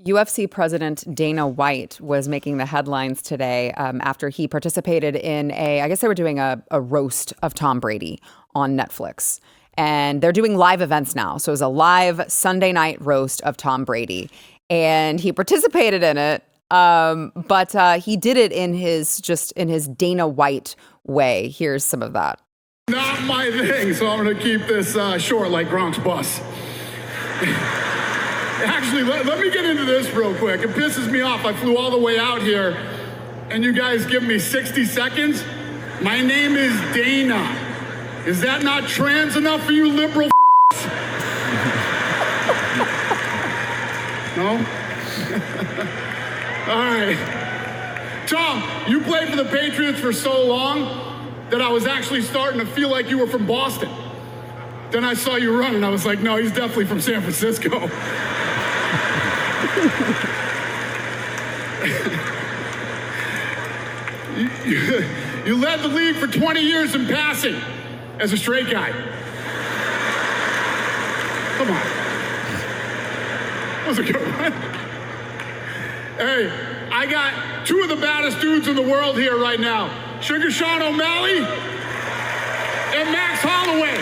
UFC President Dana White was making the headlines today after he participated in I guess they were doing a roast of Tom Brady on Netflix. And they're doing live events now. So it was a live Sunday night roast of Tom Brady. And he participated in it, but he did it in his Dana White way. Here's some of that. Not my thing, so I'm going to keep this short like Gronk's bus. Actually, let me get into this real quick. It pisses me off. I flew all the way out here, and you guys give me 60 seconds. My name is Dana. Is that not trans enough for you liberal No? All right. Tom, you played for the Patriots for so long that I was actually starting to feel like you were from Boston. Then I saw you run, and I was like, no, he's definitely from San Francisco. You led the league for 20 years in passing as a straight guy. Come on. That was a good one. Hey, I got two of the baddest dudes in the world here right now. Sugar Sean O'Malley and Max Holloway.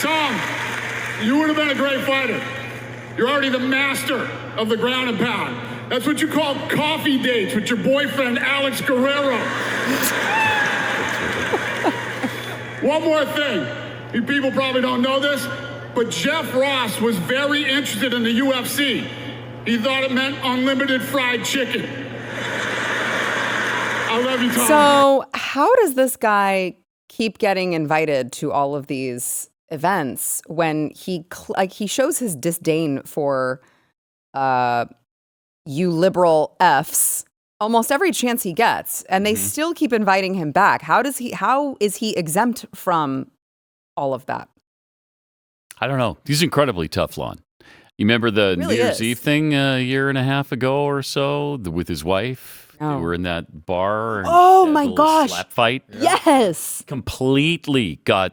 Tom, you would have been a great fighter. You're already the master of the ground and pound. That's what you call coffee dates with your boyfriend, Alex Guerrero. One more thing. You people probably don't know this, but Jeff Ross was very interested in the UFC. He thought it meant unlimited fried chicken. I love you, Tom. So how does this guy keep getting invited to all of these events when he shows his disdain for you liberal Fs almost every chance he gets, and they still keep inviting him back? How is he exempt from all of that? I don't know. He's incredibly tough, Lon. You remember the Really New Year's is. Eve thing a year and a half ago or so with his wife? Oh. They were in that bar. And Oh had a my little gosh. Slap fight. Yes. Completely got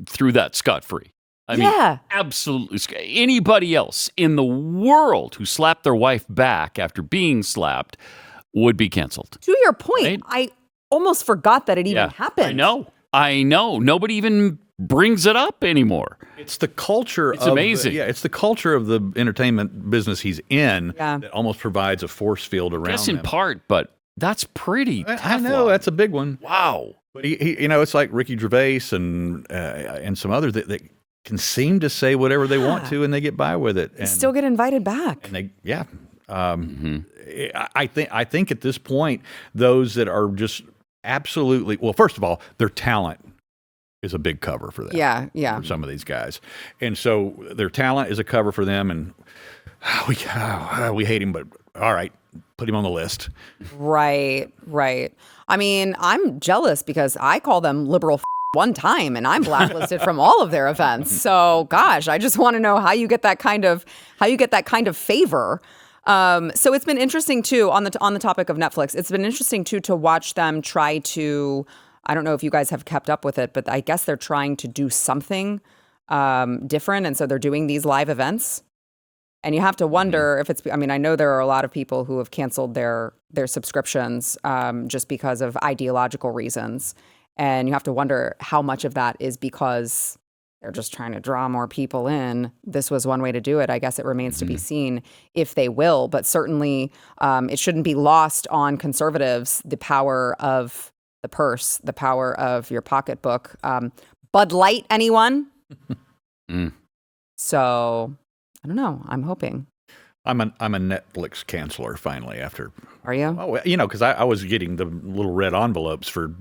through that scot-free. I mean, absolutely. Anybody else in the world who slapped their wife back after being slapped would be canceled. To your point, Right? I almost forgot that it even happened. I know. Nobody even brings it up anymore. It's the culture. It's amazing. It's the culture of the entertainment business he's in that almost provides a force field around Yes, in him. part, but that's pretty tough. I know, that's a big one. Wow. But he it's like Ricky Gervais and some others that can seem to say whatever they want to, and they get by with it. And Still get invited back. And I think at this point, those that are just absolutely, well, first of all, their talent is a big cover for them. Yeah. For some of these guys. And so their talent is a cover for them, and we hate him, but all right, put him on the list. Right. I mean, I'm jealous because I call them liberal one time, and I'm blacklisted from all of their events. So, gosh, I just want to know how you get that kind of favor. So it's been interesting too on the topic of Netflix. It's been interesting too to watch them try to. I don't know if you guys have kept up with it, but I guess they're trying to do something different, and so they're doing these live events. And you have to wonder if it's. I mean, I know there are a lot of people who have canceled their subscriptions just because of ideological reasons. And you have to wonder how much of that is because they're just trying to draw more people in. This was one way to do it. I guess it remains to be seen if they will. But certainly it shouldn't be lost on conservatives, the power of the purse, the power of your pocketbook. Bud Light, anyone? So, I don't know. I'm hoping. I'm a Netflix canceller finally after. Are you? Oh, because I was getting the little red envelopes for,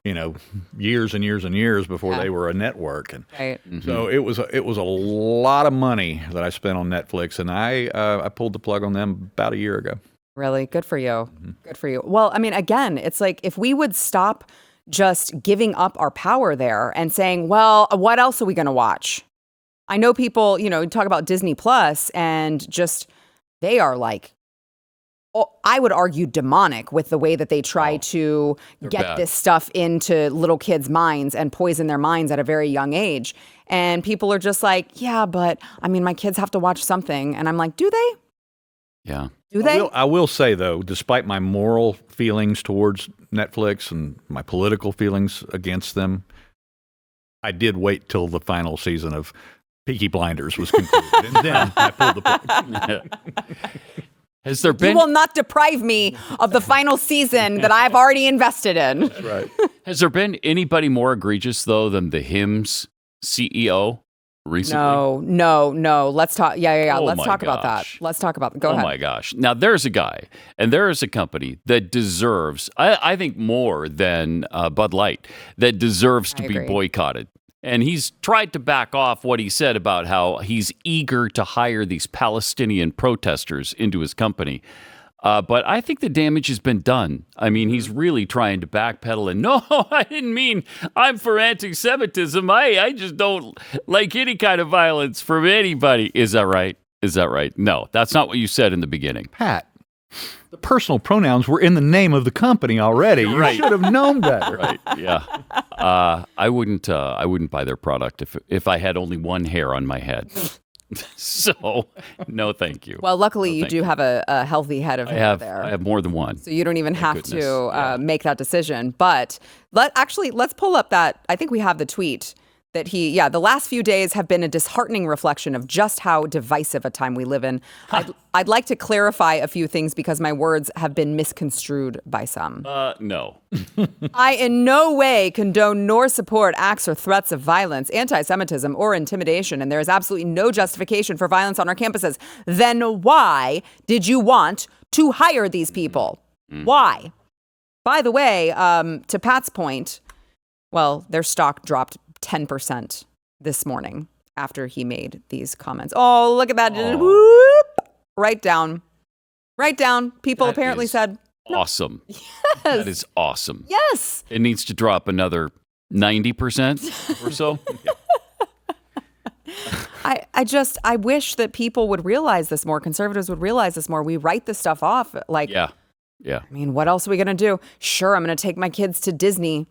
years and years and years before they were a network, and Right. so it was a lot of money that I spent on Netflix, and I pulled the plug on them about a year ago. Really? Good for you. Good for you. Well, I mean, again, it's like if we would stop just giving up our power there and saying, well, what else are we going to watch? I know people, talk about Disney Plus and just they are like, I would argue demonic with the way that they try to get bad. this stuff into little kids' minds and poison their minds at a very young age. And people are just like, yeah, but I mean, my kids have to watch something. And I'm like, do they? Yeah. Do they? I will say, though, despite my moral feelings towards Netflix and my political feelings against them, I did wait till the final season of Peaky Blinders was concluded. And then I pulled the plug. Has there been? You will not deprive me of the final season that I've already invested in. That's right. Has there been anybody more egregious, though, than the Hims CEO recently? No. Let's talk. Yeah. Oh Let's my talk about that. gosh. Let's talk about that. Go ahead. Oh my gosh. Now there's a guy and there is a company that deserves, I think more than Bud Light, that deserves to be agree. boycotted. And he's tried to back off what he said about how he's eager to hire these Palestinian protesters into his company. But I think the damage has been done. I mean, he's really trying to backpedal and no, I didn't mean I'm for anti-Semitism. I just don't like any kind of violence from anybody. Is that right? Is that right? No, that's not what you said in the beginning. Pat, the personal pronouns were in the name of the company already. You should have known better. Right? Yeah. I wouldn't buy their product if I had only one hair on my head. So, no, thank you. Well, luckily you do have a healthy head of hair there. I have more than one. So you don't even have goodness. to make that decision. But let's pull up that. I think we have the tweet that the last few days have been a disheartening reflection of just how divisive a time we live in. I'd like to clarify a few things because my words have been misconstrued by some. No. I in no way condone nor support acts or threats of violence, anti-Semitism, or intimidation, and there is absolutely no justification for violence on our campuses. Then why did you want to hire these people? Why? By the way, to Pat's point, well, their stock dropped 10% this morning after he made these comments. Oh, look at that. Whoop. Right down. People That apparently is said, awesome. Yes. That is awesome. yes. It needs to drop another 90% or so. I wish that people would realize this more. Conservatives would realize this more. We write this stuff off. Like, Yeah. I mean, what else are we going to do? Sure, I'm going to take my kids to Disney.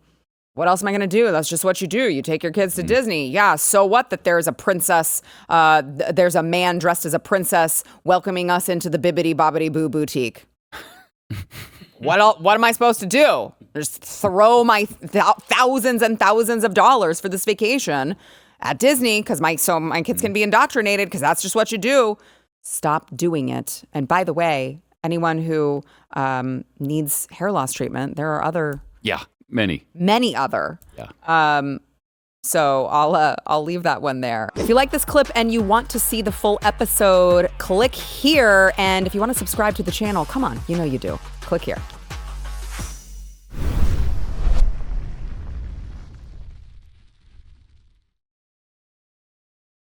What else am I going to do? That's just what you do. You take your kids to Disney. Yeah, so what that there's a princess, there's a man dressed as a princess welcoming us into the Bibbidi Bobbidi Boo boutique. What am I supposed to do? Just throw my thousands and thousands of dollars for this vacation at Disney because my kids can be indoctrinated because that's just what you do. Stop doing it. And by the way, anyone who needs hair loss treatment, there are other... Yeah. Many other. Yeah. So I'll leave that one there. If you like this clip and you want to see the full episode, click here. And if you want to subscribe to the channel, come on, you know you do. Click here.